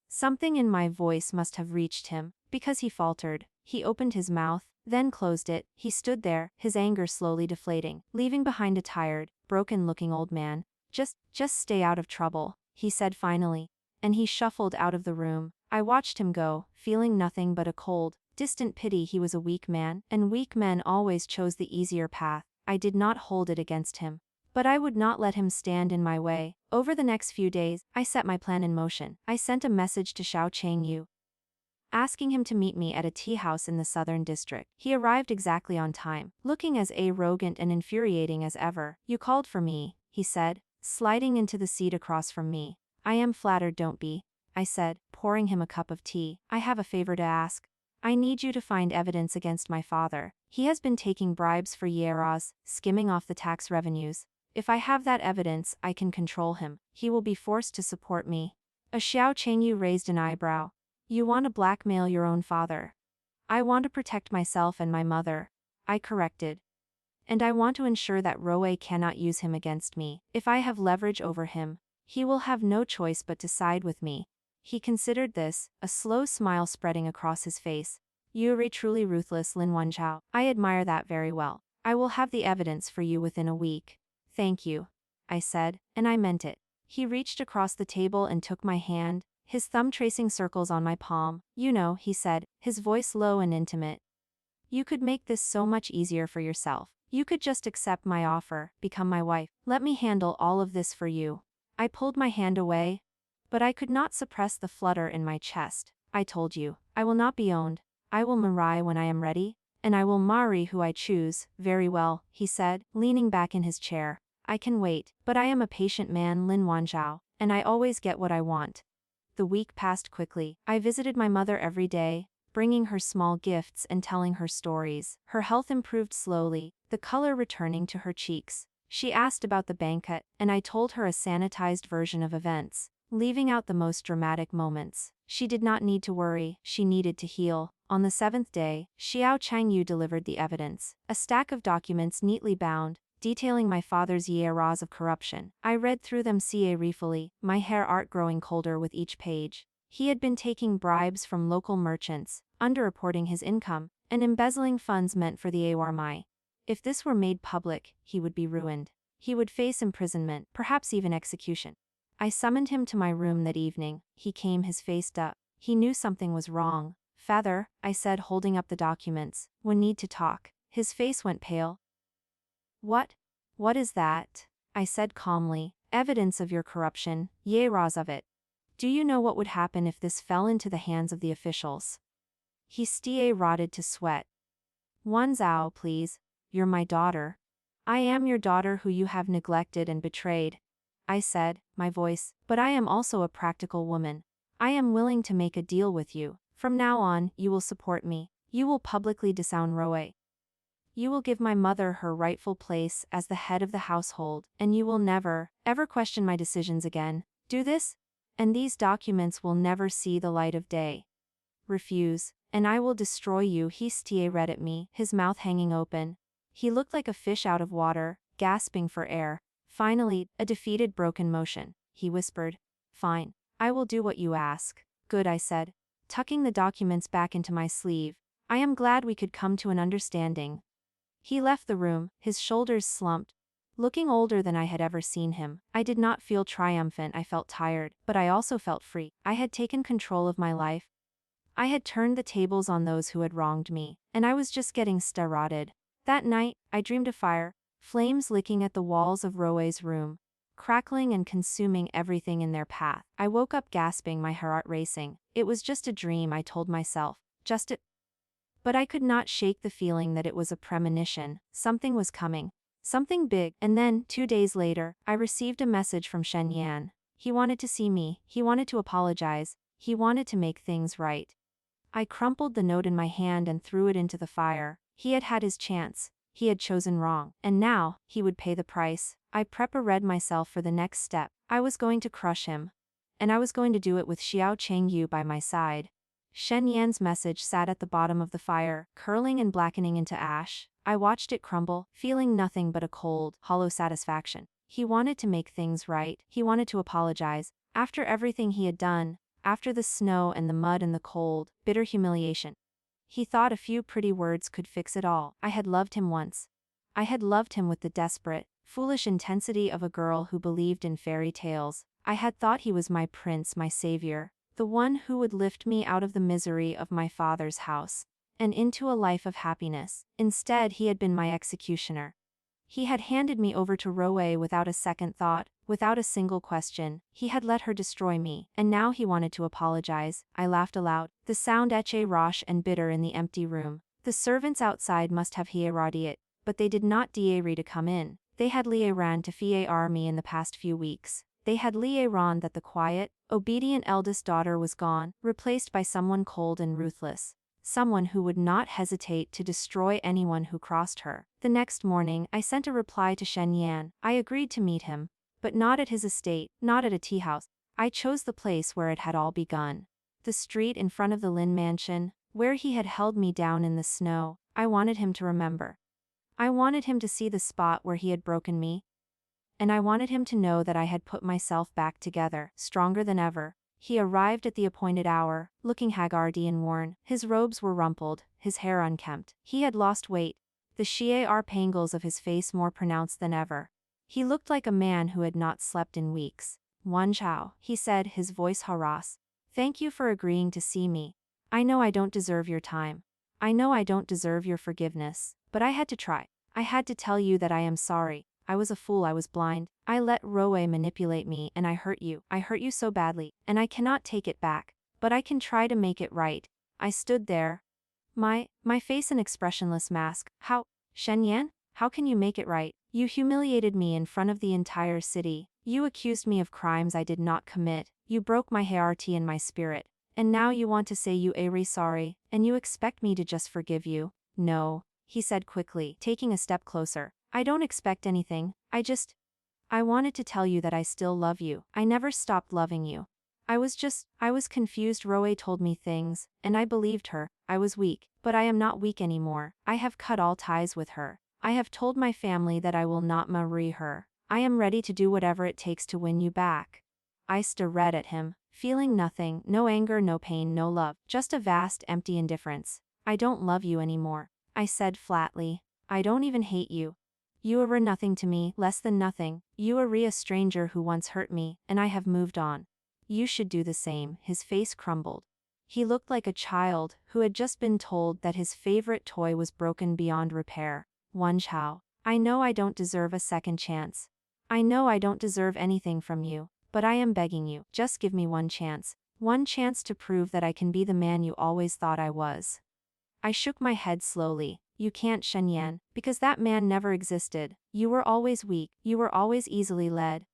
Something in my voice must have reached him, because he faltered. He opened his mouth, then closed it. He stood there, his anger slowly deflating, leaving behind a tired, broken-looking old man. Just stay out of trouble," he said finally. And he shuffled out of the room. I watched him go, feeling nothing but a cold, distant pity. He was a weak man, and weak men always chose the easier path. I did not hold it against him. But I would not let him stand in my way. Over the next few days, I set my plan in motion. I sent a message to Xiao Changyu, asking him to meet me at a tea house in the southern district. He arrived exactly on time, looking as arrogant and infuriating as ever. "You called for me," he said, sliding into the seat across from me. "I am flattered, don't be," I said, pouring him a cup of tea. "I have a favor to ask. I need you to find evidence against my father. He has been taking bribes for years, skimming off the tax revenues. If I have that evidence, I can control him. He will be forced to support me." A Xiao Chengyu raised an eyebrow. "You want to blackmail your own father?" "I want to protect myself and my mother," I corrected. "And I want to ensure that Roe cannot use him against me. If I have leverage over him, he will have no choice but to side with me." He considered this, a slow smile spreading across his face. "You are truly ruthless, Lin Wanzhao. I admire that very well. I will have the evidence for you within a week." "Thank you," I said, and I meant it. He reached across the table and took my hand, his thumb tracing circles on my palm. "You know," he said, his voice low and intimate, "you could make this so much easier for yourself. You could just accept my offer, become my wife. Let me handle all of this for you." I pulled my hand away, but I could not suppress the flutter in my chest. "I told you, I will not be owned. I will marry when I am ready, and I will marry who I choose." "Very well," he said, leaning back in his chair. "I can wait, but I am a patient man, Lin Wanzhao, and I always get what I want." The week passed quickly. I visited my mother every day, bringing her small gifts and telling her stories. Her health improved slowly, the color returning to her cheeks. She asked about the banquet, and I told her a sanitized version of events, leaving out the most dramatic moments. She did not need to worry, she needed to heal. On the 7th day, Xiao Changyu delivered the evidence, a stack of documents neatly bound, detailing my father's years of corruption. I read through them carefully, my heart growing colder with each page. He had been taking bribes from local merchants, underreporting his income, and embezzling funds meant for the army. If this were made public, he would be ruined. He would face imprisonment, perhaps even execution. I summoned him to my room that evening. He came, his face up. He knew something was wrong. "Father," I said, holding up the documents, "we need to talk." His face went pale. What is that?" I said calmly. "Evidence of your corruption, years of it. Do you know what would happen if this fell into the hands of the officials?" He rotted to sweat. "Wanzhao, please. You're my daughter. I am your daughter who you have neglected and betrayed," I said, my voice, "but I am also a practical woman. I am willing to make a deal with you. From now on, you will support me. You will publicly disown Roe. You will give my mother her rightful place as the head of the household, and you will never, ever question my decisions again. Do this, and these documents will never see the light of day. Refuse, and I will destroy you. He stared at me, his mouth hanging open. He looked like a fish out of water, gasping for air. Finally, a defeated, broken motion. He whispered, "Fine. I will do what you ask." "Good," I said, tucking the documents back into my sleeve. "I am glad we could come to an understanding." He left the room, his shoulders slumped, looking older than I had ever seen him. I did not feel triumphant, I felt tired, but I also felt free. I had taken control of my life. I had turned the tables on those who had wronged me, and I was just getting started. That night, I dreamed of fire, flames licking at the walls of Roe's room, crackling and consuming everything in their path. I woke up gasping, my heart racing. It was just a dream, I told myself. But I could not shake the feeling that it was a premonition. Something was coming. Something big. And then, 2 days later, I received a message from Shen Yan. He wanted to see me. He wanted to apologize. He wanted to make things right. I crumpled the note in my hand and threw it into the fire. He had had his chance. He had chosen wrong. And now, he would pay the price. I prepared myself for the next step. I was going to crush him. And I was going to do it with Xiao Chengyu by my side. Shen Yan's message sat at the bottom of the fire, curling and blackening into ash. I watched it crumble, feeling nothing but a cold, hollow satisfaction. He wanted to make things right. He wanted to apologize. After everything he had done, after the snow and the mud and the cold, bitter humiliation. He thought a few pretty words could fix it all. I had loved him once. I had loved him with the desperate, foolish intensity of a girl who believed in fairy tales. I had thought he was my prince, my savior, the one who would lift me out of the misery of my father's house and into a life of happiness. Instead, he had been my executioner. He had handed me over to Roe without a second thought, without a single question. He had let her destroy me, and now he wanted to apologize. I laughed aloud. The sound echoed rash and bitter in the empty room. The servants outside must have heard it, but they did not dare to come in. They had ran to fear me in the past few weeks. They had learned that the quiet, obedient eldest daughter was gone, replaced by someone cold and ruthless. Someone who would not hesitate to destroy anyone who crossed her. The next morning, I sent a reply to Shen Yan. I agreed to meet him, but not at his estate, not at a tea house. I chose the place where it had all begun. The street in front of the Lin mansion, where he had held me down in the snow. I wanted him to remember. I wanted him to see the spot where he had broken me. And I wanted him to know that I had put myself back together, stronger than ever. He arrived at the appointed hour, looking haggard and worn. His robes were rumpled, his hair unkempt. He had lost weight, the sheer pangles of his face more pronounced than ever. He looked like a man who had not slept in weeks. "Wan Chao," he said, his voice harassed. "Thank you for agreeing to see me. I know I don't deserve your time. I know I don't deserve your forgiveness, but I had to try. I had to tell you that I am sorry. I was a fool, I was blind. I let Roe manipulate me and I hurt you. I hurt you so badly, and I cannot take it back. But I can try to make it right." I stood there, my face an expressionless mask. "How, Shen Yan? How can you make it right? You humiliated me in front of the entire city. You accused me of crimes I did not commit. You broke my heart and my spirit. And now you want to say you are sorry, and you expect me to just forgive you?" "No," he said quickly, taking a step closer. "I don't expect anything. I wanted to tell you that I still love you. I never stopped loving you. I was confused. Roe told me things, and I believed her. I was weak, but I am not weak anymore. I have cut all ties with her. I have told my family that I will not marry her. I am ready to do whatever it takes to win you back." I stared at him, feeling nothing, no anger, no pain, no love, just a vast, empty indifference. "I don't love you anymore," I said flatly. "I don't even hate you. You are nothing to me, less than nothing. You are a stranger who once hurt me, and I have moved on. You should do the same." His face crumbled. He looked like a child who had just been told that his favorite toy was broken beyond repair. "Wan Chao, I know I don't deserve a second chance. I know I don't deserve anything from you, but I am begging you, just give me one chance to prove that I can be the man you always thought I was." I shook my head slowly. "You can't, Shen Yan, because that man never existed. You were always weak, you were always easily led.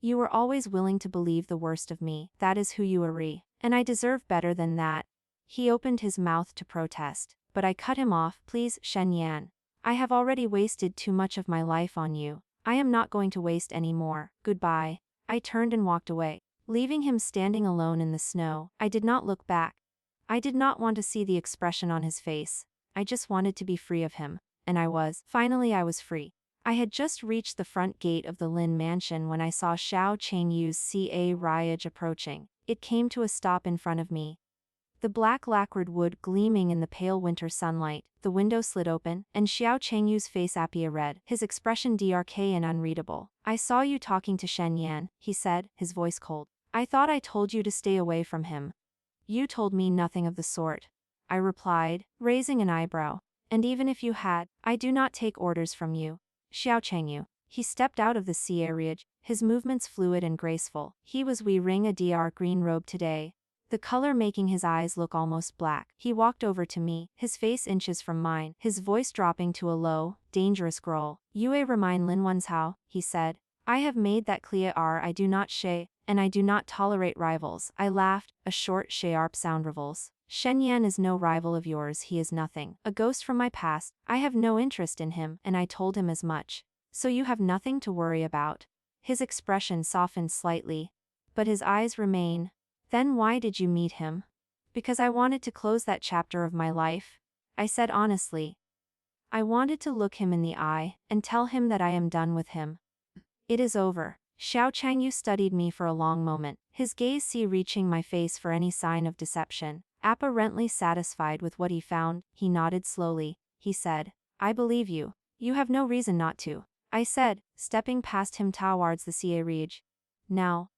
You were always willing to believe the worst of me. That is who you are, and I deserve better than that." He opened his mouth to protest, but I cut him off. "Please, Shen Yan. I have already wasted too much of my life on you. I am not going to waste any more. Goodbye. I turned and walked away, leaving him standing alone in the snow. I did not look back. I did not want to see the expression on his face. I just wanted to be free of him. And I was. Finally I was free. I had just reached the front gate of the Lin mansion when I saw Xiao Changyu's carriage approaching. It came to a stop in front of me. The black lacquered wood gleaming in the pale winter sunlight, the window slid open, and Xiao Changyu's face appeared red, his expression dark and unreadable. I saw you talking to Shen Yan, he said, his voice cold. I thought I told you to stay away from him. You told me nothing of the sort. I replied, raising an eyebrow. And even if you had, I do not take orders from you. Xiao Changyu. He stepped out of the carriage, his movements fluid and graceful. He was wearing a dark green robe today, the color making his eyes look almost black. He walked over to me, his face inches from mine, his voice dropping to a low, dangerous growl. Yue remind Lin Wenshao, he said. I have made that clear. I do not shay, and I do not tolerate rivals. I laughed, a short sharp sound rivals. Shen Yan is no rival of yours, he is nothing. A ghost from my past. I have no interest in him, and I told him as much. So you have nothing to worry about. His expression softened slightly, but his eyes remain. Then why did you meet him? Because I wanted to close that chapter of my life, I said honestly. I wanted to look him in the eye and tell him that I am done with him. It is over. Xiao Changyu studied me for a long moment, his gaze reaching my face for any sign of deception. Apparently satisfied with what he found, he nodded slowly. He said, I believe you. You have no reason not to. I said, stepping past him towards the carriage. Now,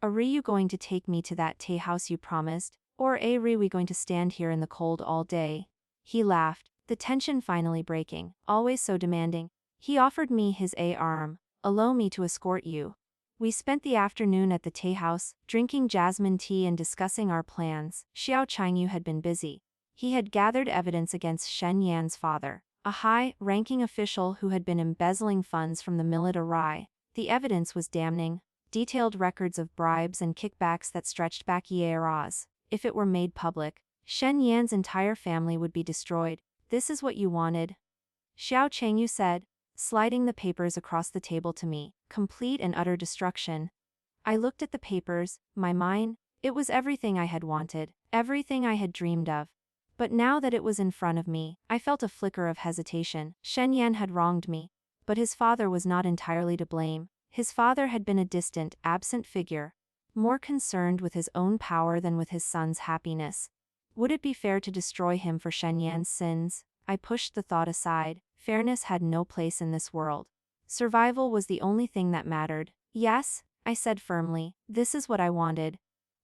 are you going to take me to that tea house you promised, or are we going to stand here in the cold all day? He laughed, the tension finally breaking. Always so demanding. He offered me his arm. Allow me to escort you. We spent the afternoon at the tea house, drinking jasmine tea and discussing our plans. Xiao Changyu had been busy. He had gathered evidence against Shen Yan's father, a high-ranking official who had been embezzling funds from the military. The evidence was damning. Detailed records of bribes and kickbacks that stretched back years. If it were made public, Shen Yan's entire family would be destroyed. This is what you wanted? Xiao Changyu said, sliding the papers across the table to me. Complete and utter destruction. I looked at the papers, my mind. It was everything I had wanted, everything I had dreamed of. But now that it was in front of me, I felt a flicker of hesitation. Shen Yan had wronged me, but his father was not entirely to blame. His father had been a distant, absent figure, more concerned with his own power than with his son's happiness. Would it be fair to destroy him for Shen Yan's sins? I pushed the thought aside. Fairness had no place in this world. Survival was the only thing that mattered. Yes, I said firmly, this is what I wanted.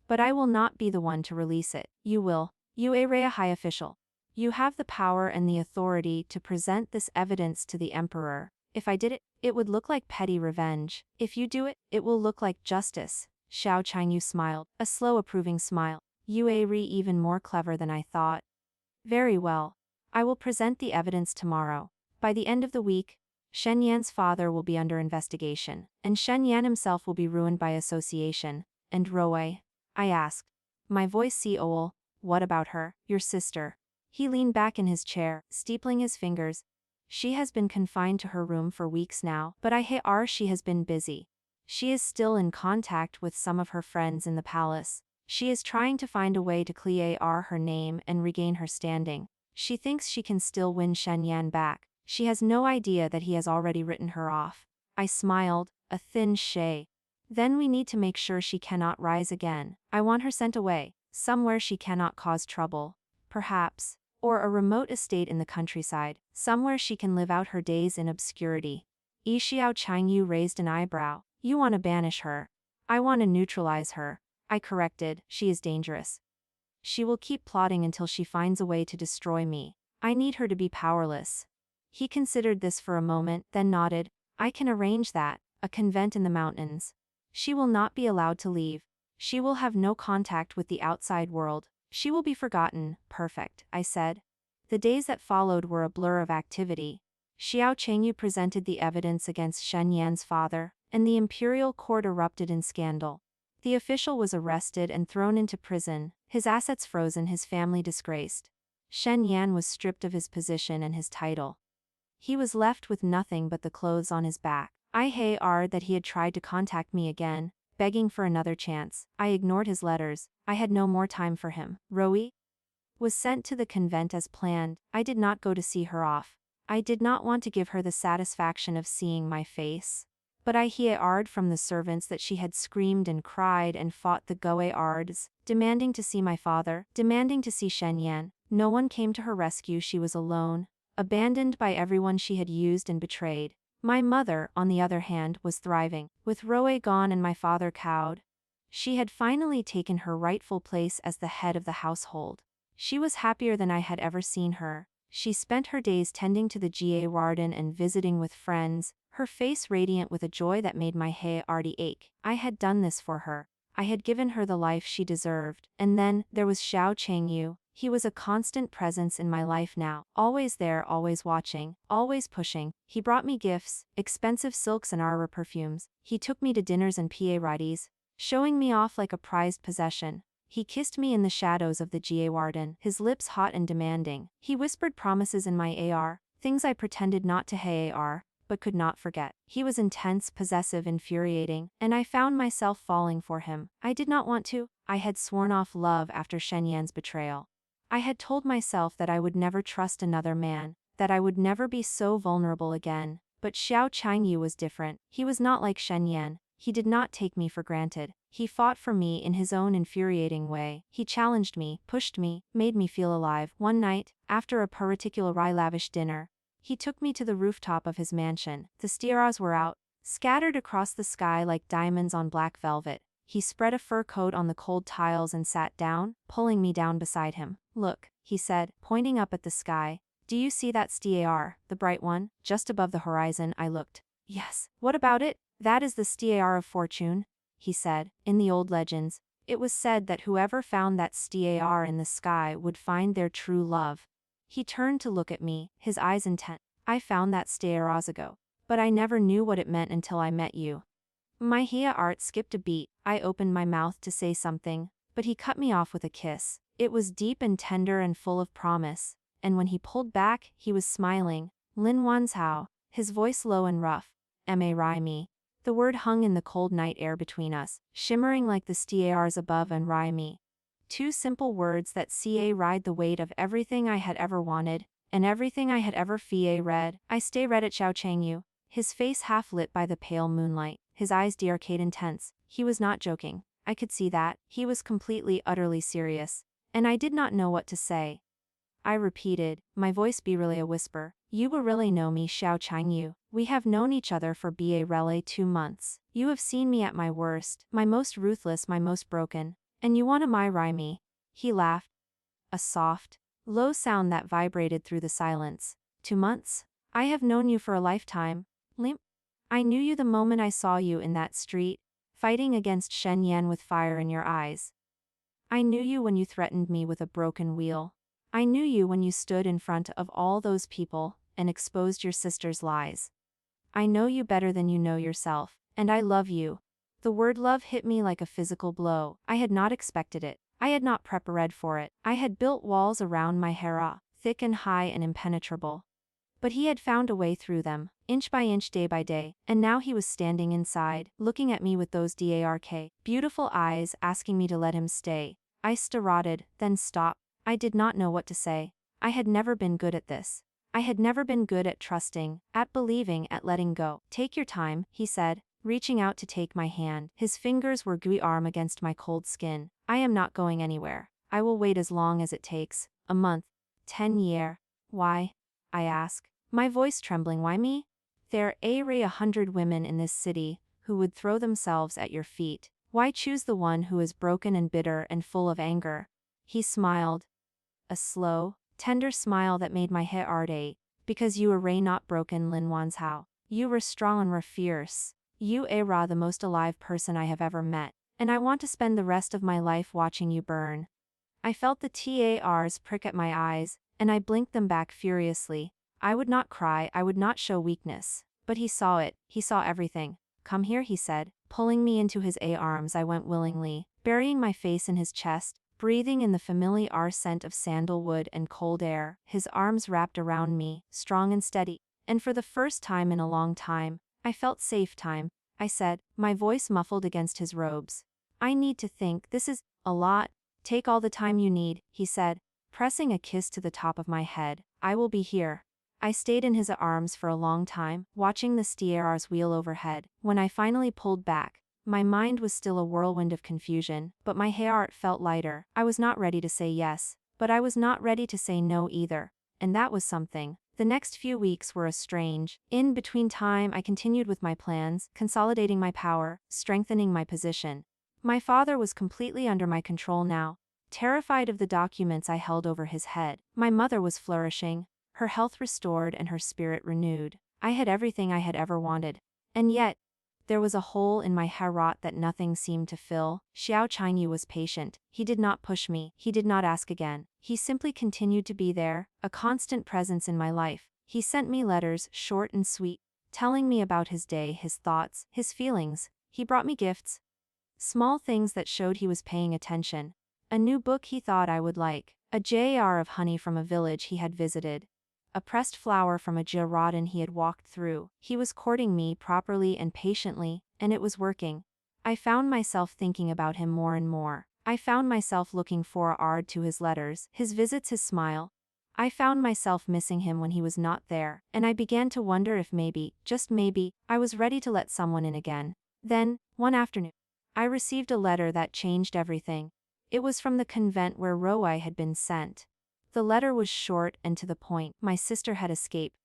But I will not be the one to release it. You will. You are a high official. You have the power and the authority to present this evidence to the emperor. If I did it, it would look like petty revenge. If you do it, it will look like justice. Xiao Changyu smiled, a slow approving smile. You are even more clever than I thought. Very well. I will present the evidence tomorrow. By the end of the week, Shen Yan's father will be under investigation, and Shen Yan himself will be ruined by association. And Roe? I asked. My voice owl. What about her, your sister? He leaned back in his chair, steepling his fingers. She has been confined to her room for weeks now, but she has been busy. She is still in contact with some of her friends in the palace. She is trying to find a way to clear her name and regain her standing. She thinks she can still win Shen Yan back. She has no idea that he has already written her off. I smiled, a thin shay. Then we need to make sure she cannot rise again. I want her sent away, somewhere she cannot cause trouble. Perhaps. Or a remote estate in the countryside, somewhere she can live out her days in obscurity. Xiao Changyu raised an eyebrow. You want to banish her. I want to neutralize her. I corrected, she is dangerous. She will keep plotting until she finds a way to destroy me. I need her to be powerless. He considered this for a moment, then nodded. I can arrange that, a convent in the mountains. She will not be allowed to leave. She will have no contact with the outside world. She will be forgotten. Perfect, I said. The days that followed were a blur of activity. Xiao Changyu presented the evidence against Shen Yan's father, and the imperial court erupted in scandal. The official was arrested and thrown into prison, his assets frozen, his family disgraced. Shen Yan was stripped of his position and his title. He was left with nothing but the clothes on his back. I heard that he had tried to contact me again, begging for another chance. I ignored his letters. I had no more time for him. Roe was sent to the convent as planned. I did not go to see her off. I did not want to give her the satisfaction of seeing my face. But I heard from the servants that she had screamed and cried and fought the goards, demanding to see my father, demanding to see Shen Yan. No one came to her rescue. She was alone, abandoned by everyone she had used and betrayed. My mother, on the other hand, was thriving. With Roe gone and my father cowed, she had finally taken her rightful place as the head of the household. She was happier than I had ever seen her. She spent her days tending to the garden and visiting with friends, her face radiant with a joy that made my heart ache. I had done this for her. I had given her the life she deserved. And then, there was Xiao Changyu. He was a constant presence in my life now, always there, always watching, always pushing. He brought me gifts, expensive silks and Aura perfumes. He took me to dinners and parties, showing me off like a prized possession. He kissed me in the shadows of the garden, his lips hot and demanding. He whispered promises in my AR, things I pretended not to hear, but could not forget. He was intense, possessive, infuriating, and I found myself falling for him. I did not want to. I had sworn off love after Shen Yan's betrayal. I had told myself that I would never trust another man, that I would never be so vulnerable again. But Xiao Changyu was different. He was not like Shen Yan. He did not take me for granted. He fought for me in his own infuriating way. He challenged me, pushed me, made me feel alive. One night, after a particularly lavish dinner, he took me to the rooftop of his mansion. The stars were out, scattered across the sky like diamonds on black velvet. He spread a fur coat on the cold tiles and sat down, pulling me down beside him. Look, he said, pointing up at the sky. Do you see that star, the bright one, just above the horizon? I looked. Yes. What about it? That is the star of fortune, he said. In the old legends, it was said that whoever found that star in the sky would find their true love. He turned to look at me, his eyes intent. I found that star hours ago, but I never knew what it meant until I met you. My heart skipped a beat. I opened my mouth to say something, but he cut me off with a kiss. It was deep and tender and full of promise, and when he pulled back, he was smiling. Lin Wanzhao, his voice low and rough. Ma me. The word hung in the cold night air between us, shimmering like the stars above and me. Two simple words that ride the weight of everything I had ever wanted, and everything I had ever read. I stared at Xiao Changyu, his face half lit by the pale moonlight, his eyes arcade intense. He was not joking. I could see that. He was completely, utterly serious. And I did not know what to say. I repeated, my voice really a whisper. You will really know me, Xiao Changyu. We have known each other for really 2 months. You have seen me at my worst, my most ruthless, my most broken. And you want to marry me? He laughed. A soft, low sound that vibrated through the silence. 2 months? I have known you for a lifetime. Limp. I knew you the moment I saw you in that street, fighting against Shen Yan with fire in your eyes. I knew you when you threatened me with a broken wheel. I knew you when you stood in front of all those people and exposed your sister's lies. I know you better than you know yourself, and I love you. The word love hit me like a physical blow. I had not expected it. I had not prepared for it. I had built walls around my hera, thick and high and impenetrable. But he had found a way through them, inch by inch, day by day, and now he was standing inside, looking at me with those dark, beautiful eyes, asking me to let him stay. I stared, then stopped. I did not know what to say. I had never been good at this. I had never been good at trusting, at believing, at letting go. Take your time, he said, reaching out to take my hand. His fingers were warm against my cold skin. I am not going anywhere. I will wait as long as it takes. A month. 10 years. Why? I asked, my voice trembling. Why me? There are 100 women in this city who would throw themselves at your feet. Why choose the one who is broken and bitter and full of anger? He smiled. A slow, tender smile that made my heart ache. Because you were not broken, Lin Wanzhao. You were strong and were fierce. You are the most alive person I have ever met, and I want to spend the rest of my life watching you burn. I felt the TARs prick at my eyes, and I blinked them back furiously. I would not cry, I would not show weakness. But he saw it, he saw everything. Come here, he said, pulling me into his arms. I went willingly, burying my face in his chest, breathing in the familiar scent of sandalwood and cold air. His arms wrapped around me, strong and steady. And for the first time in a long time, I felt safe. Time, I said, my voice muffled against his robes. I need to think, this is a lot. Take all the time you need, he said, pressing a kiss to the top of my head. I will be here. I stayed in his arms for a long time, watching the stars wheel overhead. When I finally pulled back, my mind was still a whirlwind of confusion, but my heart felt lighter. I was not ready to say yes, but I was not ready to say no either, and that was something. The next few weeks were a strange, in-between time. I continued with my plans, consolidating my power, strengthening my position. My father was completely under my control now, terrified of the documents I held over his head. My mother was flourishing, her health restored and her spirit renewed. I had everything I had ever wanted. And yet, there was a hole in my heart that nothing seemed to fill. Xiao Changyu was patient. He did not push me. He did not ask again. He simply continued to be there, a constant presence in my life. He sent me letters, short and sweet, telling me about his day, his thoughts, his feelings. He brought me gifts. Small things that showed he was paying attention. A new book he thought I would like. A jar of honey from a village he had visited. A pressed flower from a garden he had walked through. He was courting me properly and patiently, and it was working. I found myself thinking about him more and more. I found myself looking forward to his letters, his visits, his smile. I found myself missing him when he was not there, and I began to wonder if maybe, just maybe, I was ready to let someone in again. Then, one afternoon, I received a letter that changed everything. It was from the convent where Roy had been sent. The letter was short and to the point. My sister had escaped.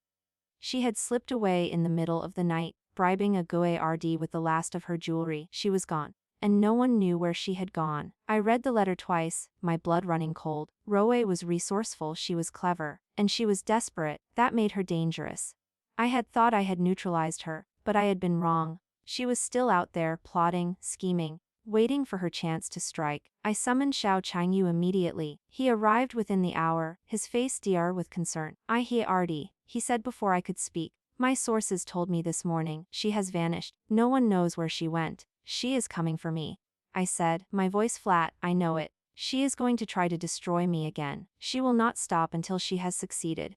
She had slipped away in the middle of the night, bribing a guard with the last of her jewelry. She was gone, and no one knew where she had gone. I read the letter twice, my blood running cold. Roy was resourceful, she was clever, and she was desperate. That made her dangerous. I had thought I had neutralized her, but I had been wrong. She was still out there, plotting, scheming, waiting for her chance to strike. I summoned Xiao Changyu immediately. He arrived within the hour, his face dire with concern. He said before I could speak. My sources told me this morning. She has vanished. No one knows where she went. She is coming for me. I said, my voice flat. I know it. She is going to try to destroy me again. She will not stop until she has succeeded.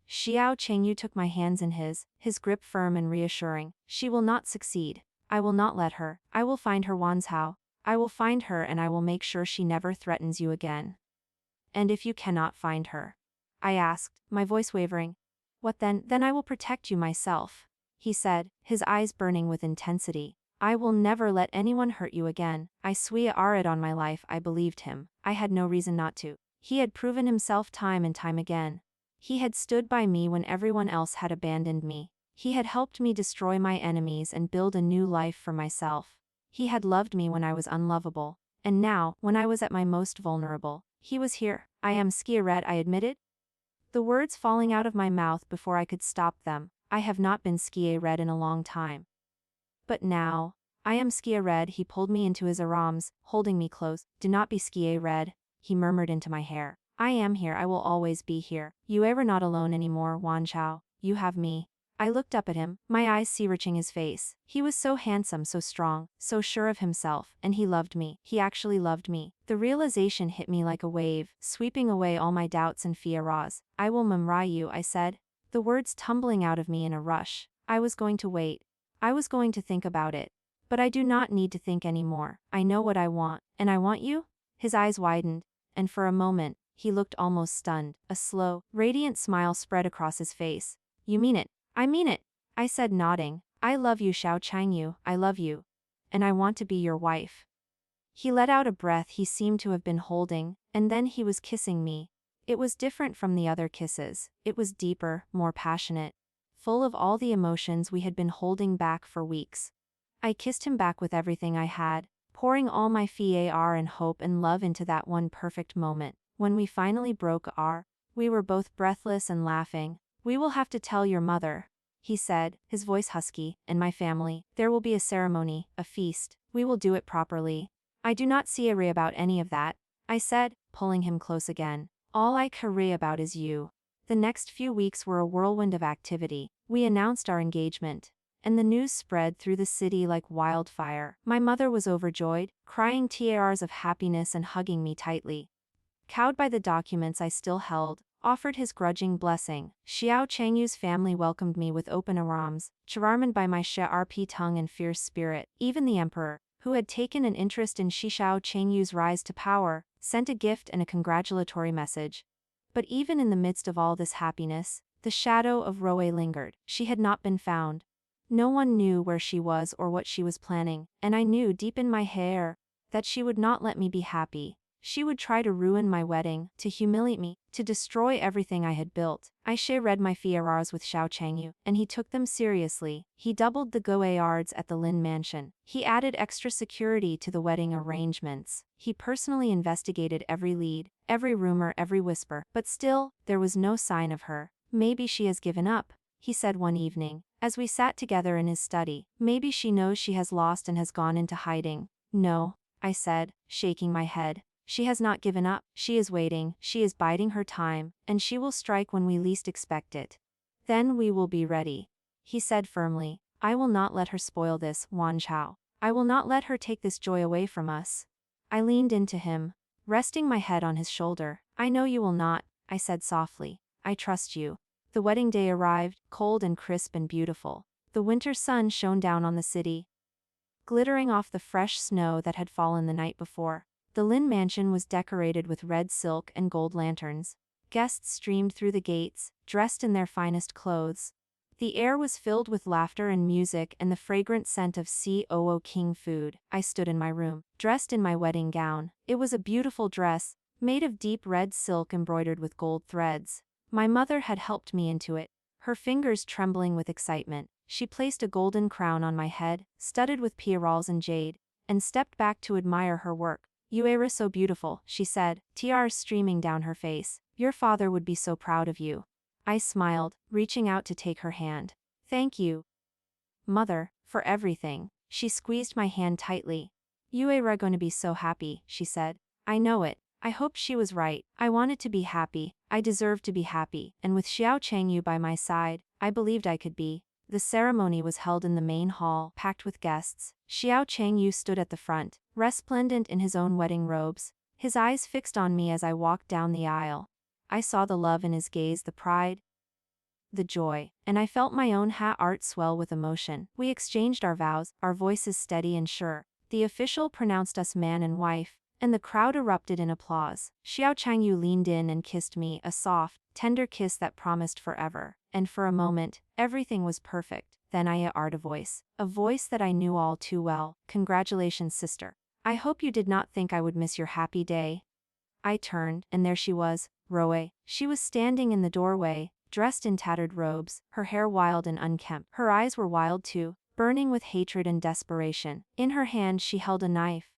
Xiao Changyu took my hands in his grip firm and reassuring. She will not succeed. I will not let her. I will find her, Wanzhao. I will find her and I will make sure she never threatens you again. And if you cannot find her? I asked, my voice wavering. What then? Then I will protect you myself, he said, his eyes burning with intensity. I will never let anyone hurt you again. I swear it on my life. I believed him. I had no reason not to. He had proven himself time and time again. He had stood by me when everyone else had abandoned me. He had helped me destroy my enemies and build a new life for myself. He had loved me when I was unlovable. And now, when I was at my most vulnerable, he was here. I am scared, I admitted. The words falling out of my mouth before I could stop them. I have not been scared in a long time. But now, I am scared. He pulled me into his arms, holding me close. Do not be scared, he murmured into my hair. I am here. I will always be here. You are not alone anymore, Wanzhao. You have me. I looked up at him, my eyes searching his face. He was so handsome, so strong, so sure of himself, and he loved me. He actually loved me. The realization hit me like a wave, sweeping away all my doubts and fears. I will marry you, I said, the words tumbling out of me in a rush. I was going to wait. I was going to think about it. But I do not need to think anymore. I know what I want, and I want you? His eyes widened, and for a moment, he looked almost stunned. A slow, radiant smile spread across his face. You mean it? I mean it, I said, nodding. I love you, Xiao Changyu, I love you. And I want to be your wife. He let out a breath he seemed to have been holding, and then he was kissing me. It was different from the other kisses. It was deeper, more passionate, full of all the emotions we had been holding back for weeks. I kissed him back with everything I had, pouring all my fear and hope and love into that one perfect moment. When we finally broke we were both breathless and laughing. We will have to tell your mother, he said, his voice husky, and my family. There will be a ceremony, a feast. We will do it properly. I do not see a ray about any of that, I said, pulling him close again. All I care about is you. The next few weeks were a whirlwind of activity. We announced our engagement, and the news spread through the city like wildfire. My mother was overjoyed, crying tears of happiness and hugging me tightly. Cowed by the documents I still held, offered his grudging blessing. Xiao Changyu's family welcomed me with open arms, charmed by my sharp tongue and fierce spirit. Even the emperor, who had taken an interest in Xiao Changyu's rise to power, sent a gift and a congratulatory message. But even in the midst of all this happiness, the shadow of Roe lingered. She had not been found. No one knew where she was or what she was planning, and I knew deep in my hair that she would not let me be happy. She would try to ruin my wedding, to humiliate me, to destroy everything I had built. I shared my FRRs with Xiao Changyu, and he took them seriously. He doubled the goards at the Lin mansion. He added extra security to the wedding arrangements. He personally investigated every lead, every rumor, every whisper. But still, there was no sign of her. Maybe she has given up, he said one evening, as we sat together in his study. Maybe she knows she has lost and has gone into hiding. No, I said, shaking my head. She has not given up. She is waiting, she is biding her time, and she will strike when we least expect it. Then we will be ready, he said firmly. I will not let her spoil this, Wan Chao. I will not let her take this joy away from us. I leaned into him, resting my head on his shoulder. I know you will not, I said softly. I trust you. The wedding day arrived, cold and crisp and beautiful. The winter sun shone down on the city, glittering off the fresh snow that had fallen the night before. The Lin mansion was decorated with red silk and gold lanterns. Guests streamed through the gates, dressed in their finest clothes. The air was filled with laughter and music and the fragrant scent of COO King food. I stood in my room, dressed in my wedding gown. It was a beautiful dress, made of deep red silk embroidered with gold threads. My mother had helped me into it, her fingers trembling with excitement. She placed a golden crown on my head, studded with pearls and jade, and stepped back to admire her work. You are so beautiful, she said, tears streaming down her face. Your father would be so proud of you. I smiled, reaching out to take her hand. Thank you, Mother, for everything. She squeezed my hand tightly. You are going to be so happy, she said. I know it. I hoped she was right. I wanted to be happy. I deserved to be happy. And with Xiao Changyu by my side, I believed I could be. The ceremony was held in the main hall, packed with guests. Xiao Changyu stood at the front, resplendent in his own wedding robes, his eyes fixed on me as I walked down the aisle. I saw the love in his gaze, the pride, the joy, and I felt my own heart swell with emotion. We exchanged our vows, our voices steady and sure. The official pronounced us man and wife, and the crowd erupted in applause. Xiao Changyu leaned in and kissed me, a soft, tender kiss that promised forever. And for a moment, everything was perfect. Then I heard a voice that I knew all too well. Congratulations, sister. I hope you did not think I would miss your happy day. I turned, and there she was, Roe. She was standing in the doorway, dressed in tattered robes, her hair wild and unkempt. Her eyes were wild too, burning with hatred and desperation. In her hand she held a knife,